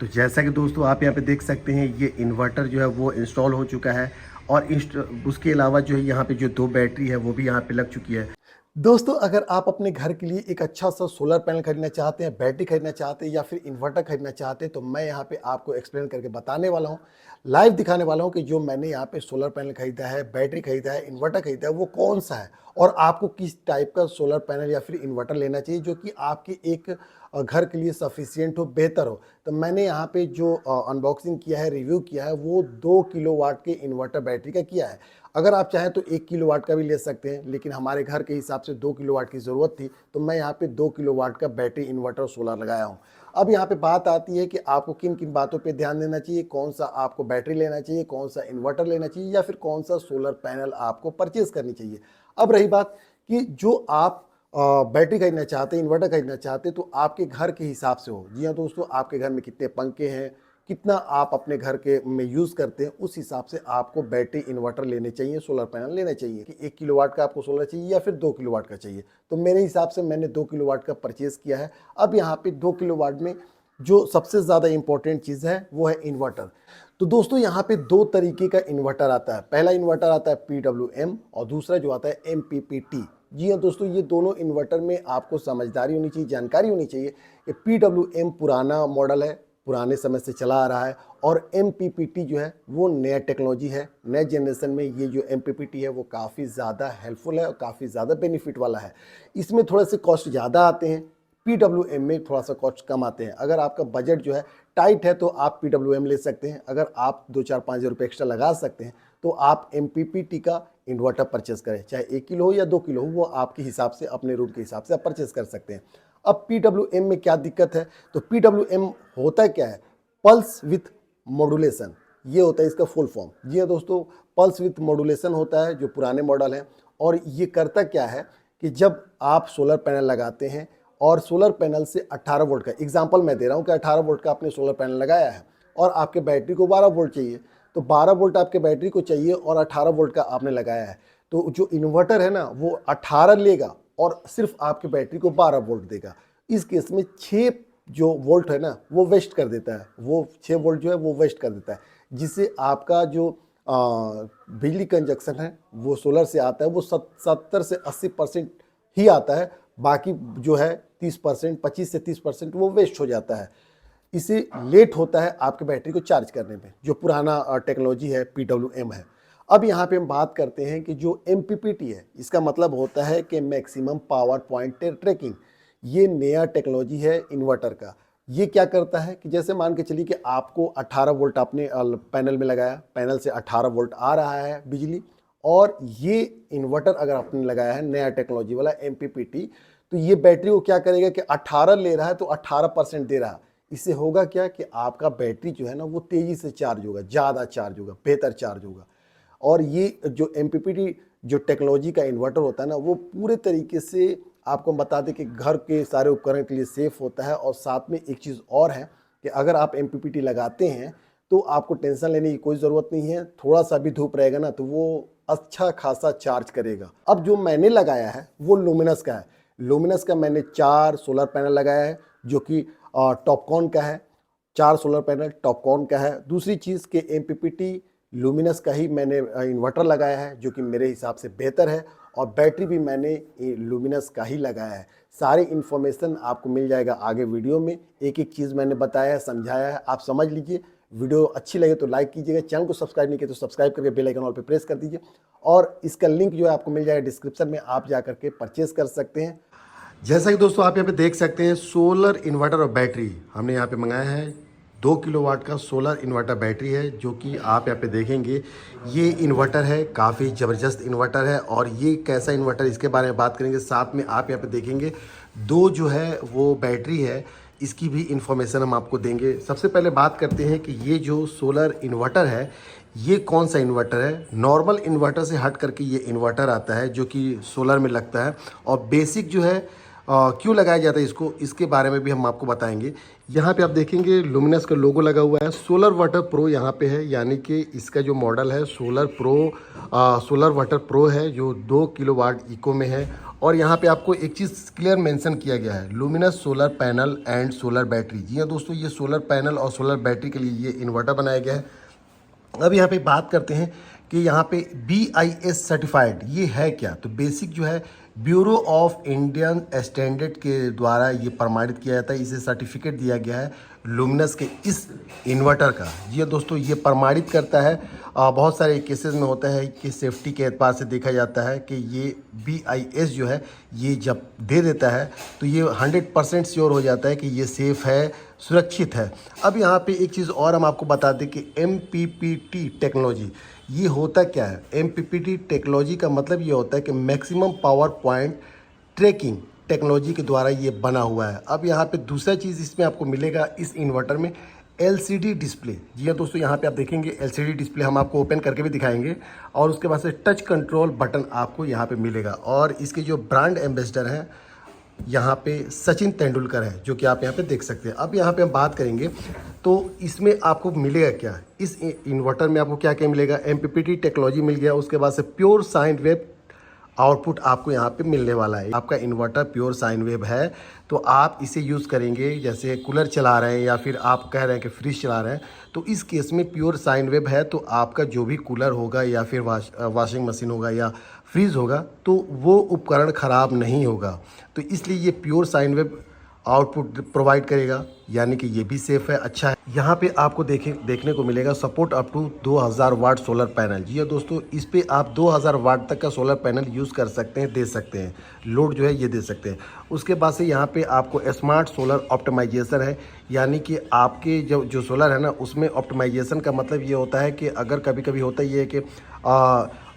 तो जैसा कि दोस्तों आप यहाँ पे देख सकते हैं, ये इन्वर्टर जो है वो इंस्टॉल हो चुका है और उसके अलावा जो है यहाँ पे जो 2 बैटरी है वो भी यहाँ पे लग चुकी है। दोस्तों अगर आप अपने घर के लिए एक अच्छा सा सोलर पैनल खरीदना चाहते हैं, बैटरी खरीदना चाहते हैं या फिर इन्वर्टर खरीदना चाहते हैं, तो मैं यहाँ पे आपको एक्सप्लेन करके बताने वाला हूँ, लाइव दिखाने वाला हूँ कि जो मैंने यहाँ पे सोलर पैनल खरीदा है, बैटरी खरीदा है, इन्वर्टर खरीदा है, वो कौन सा है और आपको किस टाइप का सोलर पैनल या फिर इन्वर्टर लेना चाहिए जो कि आपके एक घर के लिए सफिशियंट हो, बेहतर हो। तो मैंने यहाँ पे जो अनबॉक्सिंग किया है, रिव्यू किया है, वो 2 किलोवाट के इन्वर्टर बैटरी का किया है। अगर आप चाहें तो 1 किलोवाट का भी ले सकते हैं, लेकिन हमारे घर के हिसाब से 2 किलोवाट की ज़रूरत थी, तो मैं यहाँ पे 2 किलोवाट का बैटरी इन्वर्टर सोलर लगाया हूँ। अब यहाँ पे बात आती है कि आपको किन किन बातों पे ध्यान देना चाहिए, कौन सा आपको बैटरी लेना चाहिए, कौन सा इन्वर्टर लेना चाहिए या फिर कौन सा सोलर पैनल आपको परचेज़ करनी चाहिए। अब रही बात कि जो आप बैटरी खरीदना चाहते हैं, इन्वर्टर खरीदना चाहते हैं, तो आपके घर के हिसाब से हो। जी हाँ दोस्तों, आपके घर में कितने पंखे हैं, कितना आप अपने घर के में यूज़ करते हैं, उस हिसाब से आपको बैटरी इन्वर्टर लेने चाहिए, सोलर पैनल लेने चाहिए कि 1 किलोवाट का आपको सोलर चाहिए या फिर 2 किलोवाट का चाहिए। तो मेरे हिसाब से मैंने 2 किलोवाट का परचेज़ किया है। अब यहाँ पे 2 किलोवाट में जो सबसे ज़्यादा इंपॉर्टेंट चीज़ है वो है इन्वर्टर। तो दोस्तों यहाँ पे 2 तरीके का इन्वर्टर आता है। पहला इन्वर्टर आता है PWM और दूसरा जो आता है MPPT। जी हाँ दोस्तों, ये दोनों इन्वर्टर में आपको समझदारी होनी चाहिए, जानकारी होनी चाहिए कि PWM पुराना मॉडल है, पुराने समय से चला आ रहा है और MPPT जो है वो नया टेक्नोलॉजी है। नए जनरेशन में ये जो MPPT है वो काफ़ी ज़्यादा हेल्पफुल है और काफ़ी ज़्यादा बेनिफिट वाला है। इसमें थोड़े से कॉस्ट ज़्यादा आते हैं, PWM में थोड़ा सा कॉस्ट कम आते हैं। अगर आपका बजट जो है टाइट है तो आप PWM ले सकते हैं। अगर आप 2-4-5 रुपये एक्स्ट्रा लगा सकते हैं तो आप MPPT का इन्वर्टर परचेस करें, चाहे 1 किलो हो या 2 किलो हो, वो आपके हिसाब से, अपने रूम के हिसाब से आप परचेस कर सकते हैं। अब PWM में क्या दिक्कत है, तो PWM होता क्या है, पल्स विथ मॉड्यूलेशन, ये होता है इसका फुल फॉर्म। जी हाँ दोस्तों, पल्स विथ मॉड्यूलेशन होता है जो पुराने मॉडल हैं। और ये करता क्या है कि जब आप सोलर पैनल लगाते हैं और सोलर पैनल से 18 वोल्ट का, एग्जांपल मैं दे रहा हूँ कि 18 वोल्ट का आपने सोलर पैनल लगाया है और आपके बैटरी को 12 वोल्ट चाहिए, तो 12 वोल्ट आपके बैटरी को चाहिए और 18 वोल्ट का आपने लगाया है, तो जो इन्वर्टर है ना वो 18 लेगा और सिर्फ आपके बैटरी को 12 वोल्ट देगा। इस केस में 6 जो वोल्ट है ना वो वेस्ट कर देता है, वो 6 वोल्ट जो है वो वेस्ट कर देता है, जिससे आपका जो बिजली कंजक्शन है वो सोलर से आता है वो 70 से 80% ही आता है, बाकी जो है 30%, 25 से 30% वो वेस्ट हो जाता है। इसे लेट होता है आपके बैटरी को चार्ज करने में, जो पुराना टेक्नोलॉजी है PWM है। अब यहाँ पे हम बात करते हैं कि जो MPPT है, इसका मतलब होता है कि मैक्सिमम पावर पॉइंट ट्रैकिंग। ये नया टेक्नोलॉजी है इन्वर्टर का। ये क्या करता है कि जैसे मान के चलिए कि आपको 18 वोल्ट आपने पैनल में लगाया, पैनल से 18 वोल्ट आ रहा है बिजली, और ये इन्वर्टर अगर आपने लगाया है नया टेक्नोलॉजी वाला MPPT, तो ये बैटरी को क्या करेगा कि 18 ले रहा है तो 18% दे रहा है। इससे होगा क्या कि आपका बैटरी जो है ना वो तेज़ी से चार्ज होगा, ज़्यादा चार्ज होगा, बेहतर चार्ज होगा। और ये जो MPPT जो टेक्नोलॉजी का इन्वर्टर होता है ना, वो पूरे तरीके से आपको बता दें कि घर के सारे उपकरण के लिए सेफ़ होता है। और साथ में एक चीज़ और है कि अगर आप MPPT लगाते हैं तो आपको टेंशन लेने की कोई ज़रूरत नहीं है। थोड़ा सा भी धूप रहेगा ना तो वो अच्छा खासा चार्ज करेगा। अब जो मैंने लगाया है वो लुमिनस का है। लुमिनस का मैंने 4 सोलर पैनल लगाया है जो कि टॉपकॉन का है। 4 सोलर पैनल टॉपकॉन का है। दूसरी चीज़ के MPPT लुमिनस का ही मैंने इन्वर्टर लगाया है जो कि मेरे हिसाब से बेहतर है, और बैटरी भी मैंने लुमिनस का ही लगाया है। सारी इन्फॉर्मेशन आपको मिल जाएगा आगे वीडियो में। एक एक चीज़ मैंने बताया है, समझाया है, आप समझ लीजिए। वीडियो अच्छी लगे तो लाइक कीजिएगा, चैनल को सब्सक्राइब नहीं किया तो सब्सक्राइब करके बेल आइकन ऑल पे प्रेस कर दीजिए, और इसका लिंक जो है आपको मिल जाएगा डिस्क्रिप्शन में, आप जा करके परचेज कर सकते हैं। जैसा कि दोस्तों आप यहाँ पे देख सकते हैं, सोलर इन्वर्टर और बैटरी हमने यहाँ पे मंगाया है। 2 किलोवाट का सोलर इन्वर्टर बैटरी है जो कि आप यहाँ पे देखेंगे। ये इन्वर्टर है, काफ़ी ज़बरदस्त इन्वर्टर है, और ये कैसा इन्वर्टर इसके बारे में बात करेंगे। साथ में आप यहाँ पे देखेंगे 2 जो है वो बैटरी है, इसकी भी इंफॉर्मेशन हम आपको देंगे। सबसे पहले बात करते हैं कि ये जो सोलर इन्वर्टर है ये कौन सा इन्वर्टर है। नॉर्मल इन्वर्टर से हट करके ये इन्वर्टर आता है जो कि सोलर में लगता है, और बेसिक जो है क्यों लगाया जाता है इसको, इसके बारे में भी हम आपको बताएंगे। यहाँ पे आप देखेंगे लुमिनस का लोगो लगा हुआ है, सोलर वाटर प्रो यहाँ पे है, यानी कि इसका जो मॉडल है सोलर वाटर प्रो है, जो 2 किलोवाट इको में है। और यहाँ पे आपको एक चीज़ क्लियर मेंशन किया गया है, Luminous solar panel and solar battery. जी हाँ दोस्तों, ये सोलर पैनल और सोलर बैटरी के लिए ये इन्वर्टर बनाया गया है। अब यहाँ पे बात करते हैं कि यहाँ पे BIS सर्टिफाइड ये है क्या। तो बेसिक जो है ब्यूरो ऑफ इंडियन स्टैंडर्ड के द्वारा ये प्रमाणित किया जाता है, इसे सर्टिफिकेट दिया गया है लुमिनस के इस इन्वर्टर का। जी दोस्तों, ये प्रमाणित करता है। बहुत सारे केसेस में होता है कि सेफ्टी के एतबार से देखा जाता है कि ये BIS जो है ये जब दे देता है तो ये 100% श्योर हो जाता है कि ये सेफ़ है, सुरक्षित है। अब यहाँ पे एक चीज़ और हम आपको बता दें कि MPPT टेक्नोलॉजी ये होता क्या है। MPPT टेक्नोलॉजी का मतलब ये होता है कि maximum power point tracking technology के द्वारा ये बना हुआ है। अब यहाँ पे दूसरा चीज़ इसमें आपको मिलेगा इस इन्वर्टर में, LCD डिस्प्ले। जी हाँ दोस्तों, यहाँ पे आप देखेंगे LCD डिस्प्ले, हम आपको ओपन करके भी दिखाएंगे। और उसके बाद से टच कंट्रोल बटन आपको यहाँ पे मिलेगा। और इसके जो ब्रांड एम्बेसडर हैं यहाँ पे सचिन तेंदुलकर है, जो कि आप यहाँ पे देख सकते हैं। अब यहाँ पे हम बात करेंगे तो इसमें आपको मिलेगा क्या, इस इन्वर्टर में आपको क्या क्या मिलेगा। MPPT टेक्नोलॉजी मिल गया, उसके बाद से प्योर साइन वेव आउटपुट आपको यहाँ पे मिलने वाला है। आपका इन्वर्टर प्योर साइन वेव है, तो आप इसे यूज़ करेंगे, जैसे कूलर चला रहे हैं या फिर आप कह रहे हैं कि फ्रिज चला रहे हैं, तो इस केस में प्योर साइन वेव है, तो आपका जो भी कूलर होगा या फिर वॉशिंग मशीन होगा या फ्रीज होगा तो वो उपकरण ख़राब नहीं होगा। तो इसलिए ये pure sine wave output provide करेगा, यानी कि ये भी सेफ़ है, अच्छा है। यहाँ पे आपको देखने को मिलेगा support up to 2000 watt solar panel. जी हाँ दोस्तों, इस पे आप 2000 वाट तक का सोलर पैनल यूज़ कर सकते हैं, दे सकते हैं, लोड जो है ये दे सकते हैं। उसके बाद से यहाँ पे आपको स्मार्ट सोलर ऑप्टिमाइजेशन है, यानी कि आपके जो सोलर है ना उसमें ऑप्टिमाइजेशन का मतलब ये होता है कि अगर कभी कभी होता ये है कि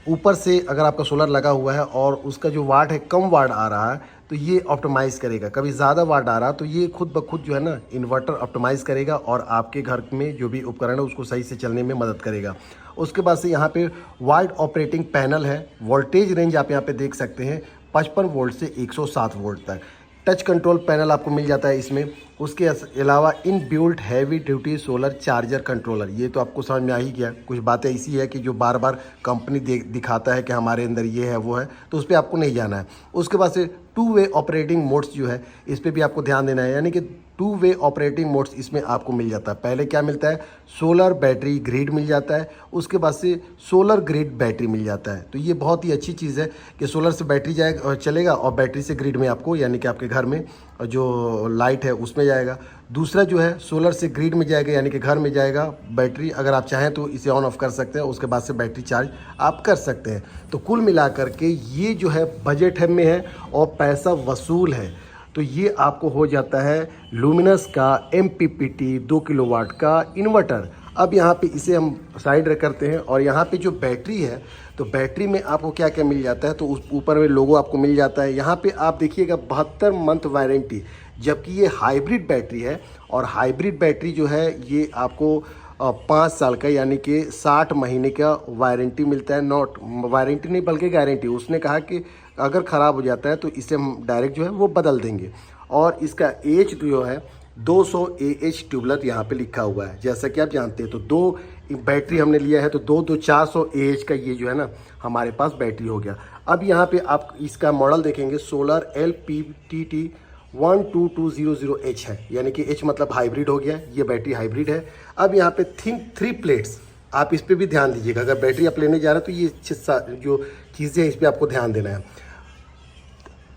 ऊपर से अगर आपका सोलर लगा हुआ है और उसका जो वाट है कम वाट आ रहा है तो ये ऑप्टिमाइज़ करेगा। कभी ज़्यादा वाट आ रहा तो ये खुद ब खुद जो है ना इन्वर्टर ऑप्टिमाइज़ करेगा और आपके घर में जो भी उपकरण है उसको सही से चलने में मदद करेगा। उसके बाद से यहाँ पे वाइड ऑपरेटिंग पैनल है, वोल्टेज रेंज आप यहाँ पे देख सकते हैं 55 वोल्ट से 107 वोल्ट तक। टच कंट्रोल पैनल आपको मिल जाता है इसमें। उसके अलावा inbuilt heavy duty solar charger controller, ये तो आपको समझ में आ ही गया। कुछ बातें ऐसी है कि जो बार बार कंपनी दिखाता है कि हमारे अंदर ये है वो है, तो उस पर आपको नहीं जाना है। उसके बाद से 2 वे ऑपरेटिंग मोड्स जो है इस पर भी आपको ध्यान देना है, यानी कि 2 वे ऑपरेटिंग मोड्स इसमें आपको मिल जाता है। पहले क्या मिलता है, सोलर बैटरी ग्रिड मिल जाता है, उसके बाद से सोलर ग्रिड बैटरी मिल जाता है। तो ये बहुत ही अच्छी चीज़ है कि सोलर से बैटरी जाएगा चलेगा और बैटरी से ग्रिड में आपको, यानी कि आपके घर में जो लाइट है उसमें जाएगा। दूसरा जो है सोलर से ग्रिड में जाएगा, यानी कि घर में जाएगा बैटरी। अगर आप चाहें तो इसे ऑन ऑफ कर सकते हैं, उसके बाद से बैटरी चार्ज आप कर सकते हैं। तो कुल मिलाकर के ये जो है बजट में है और पैसा वसूल है। तो ये आपको हो जाता है लुमिनस का MPPT 2 किलोवाट का इन्वर्टर। अब यहाँ पे इसे हम साइड करते हैं और यहाँ पे जो बैटरी है तो बैटरी में आपको क्या क्या मिल जाता है, तो उस ऊपर में लोगो आपको मिल जाता है। यहाँ पे आप देखिएगा 72 मंथ वारंटी, जबकि ये हाइब्रिड बैटरी है। और हाइब्रिड बैटरी जो है ये आपको 5 साल का, यानी कि 60 महीने का वारंटी मिलता है। नॉट वारंटी नहीं बल्कि गारंटी। उसने कहा कि अगर ख़राब हो जाता है तो इसे हम डायरेक्ट जो है वो बदल देंगे। और इसका एज जो है 200 AH ट्यूबलर यहाँ पे लिखा हुआ है, जैसा कि आप जानते हैं। तो 2 बैटरी हमने लिया है तो 2 400 AH का ये जो है ना हमारे पास बैटरी हो गया। अब यहाँ पे आप इसका मॉडल देखेंगे, सोलर LPTT 12200H है, यानी कि H मतलब हाइब्रिड हो गया, ये बैटरी हाइब्रिड है। अब यहाँ पे थिंक 3 प्लेट्स, आप इस पर भी ध्यान दीजिएगा। अगर बैटरी आप लेने जा रहे हैं तो ये जो चीज़ें हैं इस पर आपको ध्यान देना है।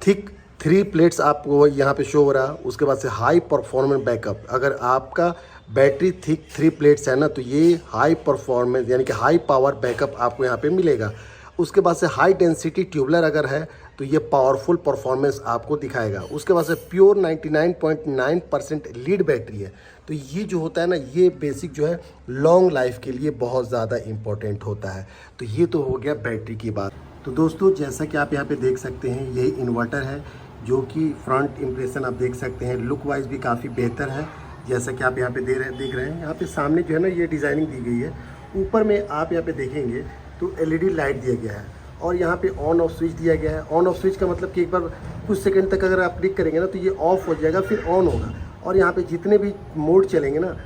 थिक 3 प्लेट्स आपको यहाँ पे शो हो रहा है। उसके बाद से हाई परफॉर्मेंस बैकअप, अगर आपका बैटरी थिक 3 प्लेट्स है ना तो ये हाई परफॉर्मेंस यानी कि हाई पावर बैकअप आपको यहाँ पे मिलेगा। उसके बाद से हाई डेंसिटी ट्यूबलर अगर है तो ये पावरफुल परफॉर्मेंस आपको दिखाएगा। उसके बाद से प्योर 99.9% लीड बैटरी है। तो ये जो होता है ना ये बेसिक जो है लॉन्ग लाइफ के लिए बहुत ज़्यादा इम्पोर्टेंट होता है। तो ये तो हो गया बैटरी की बात। तो दोस्तों जैसा कि आप यहाँ पे देख सकते हैं यही इन्वर्टर है, जो कि फ्रंट इम्प्रेशन आप देख सकते हैं, लुक वाइज भी काफ़ी बेहतर है। जैसा कि आप यहाँ पे देख रहे हैं, यहाँ पे सामने जो है ना ये डिज़ाइनिंग दी गई है। ऊपर में आप यहाँ पे देखेंगे तो LED लाइट दिया गया है और यहाँ पे ऑन ऑफ स्विच दिया गया है। ऑन ऑफ स्विच का मतलब कि एक बार कुछ सेकंड तक अगर आप क्लिक करेंगे ना तो ये ऑफ हो जाएगा, फिर ऑन होगा। और यहाँ पे जितने भी मोड चलेंगे ना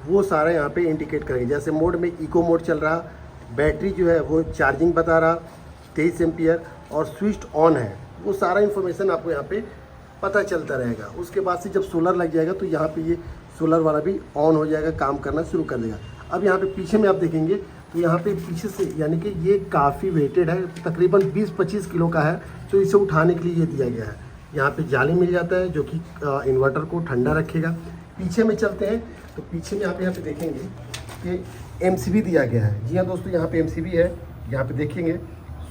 वो सारा यहाँ पे इंडिकेट करेंगे। जैसे मोड में इको मोड चल रहा, बैटरी जो है वो चार्जिंग बता रहा 23 एम्पियर और स्विच ऑन है, वो सारा इन्फॉर्मेशन आपको यहाँ पे पता चलता रहेगा। उसके बाद से जब सोलर लग जाएगा तो यहाँ पे ये सोलर वाला भी ऑन हो जाएगा, काम करना शुरू कर देगा। अब यहाँ पे पीछे में आप देखेंगे तो यहाँ पे पीछे से यानी कि ये काफ़ी वेटेड है, तकरीबन 20-25 किलो का है, तो इसे उठाने के लिए ये दिया गया है। यहाँ पे जाली मिल जाता है जो कि इन्वर्टर को ठंडा रखेगा। पीछे में चलते हैं तो पीछे में आप यहाँ पे देखेंगे कि MCB दिया गया है। जी हाँ दोस्तों, यहाँ पे MCB है, यहाँ पे देखेंगे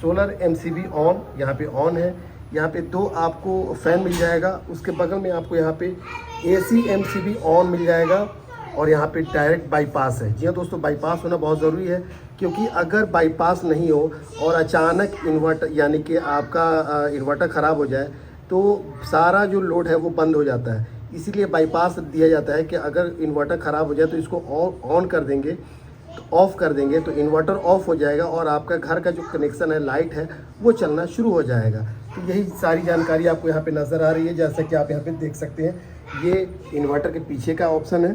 सोलर MCB ऑन, यहाँ पे ऑन है। यहाँ पे 2 आपको फ़ैन मिल जाएगा, उसके बगल में आपको यहाँ पे AC MCB ऑन मिल जाएगा और यहाँ पे डायरेक्ट बाईपास है। जी हाँ दोस्तों, बाईपास होना बहुत ज़रूरी है, क्योंकि अगर बाईपास नहीं हो और अचानक इन्वर्टर यानी कि आपका इन्वर्टर ख़राब हो जाए तो सारा जो लोड है वो बंद हो जाता है। इसीलिए बाईपास दिया जाता है कि अगर इन्वर्टर ख़राब हो जाए तो इसको ऑन कर देंगे, तो ऑफ़ कर देंगे तो इन्वर्टर ऑफ़ हो जाएगा और आपका घर का जो कनेक्शन है, लाइट है, वो चलना शुरू हो जाएगा। तो यही सारी जानकारी आपको यहाँ पे नज़र आ रही है। जैसा कि आप यहाँ पे देख सकते हैं, ये इन्वर्टर के पीछे का ऑप्शन है।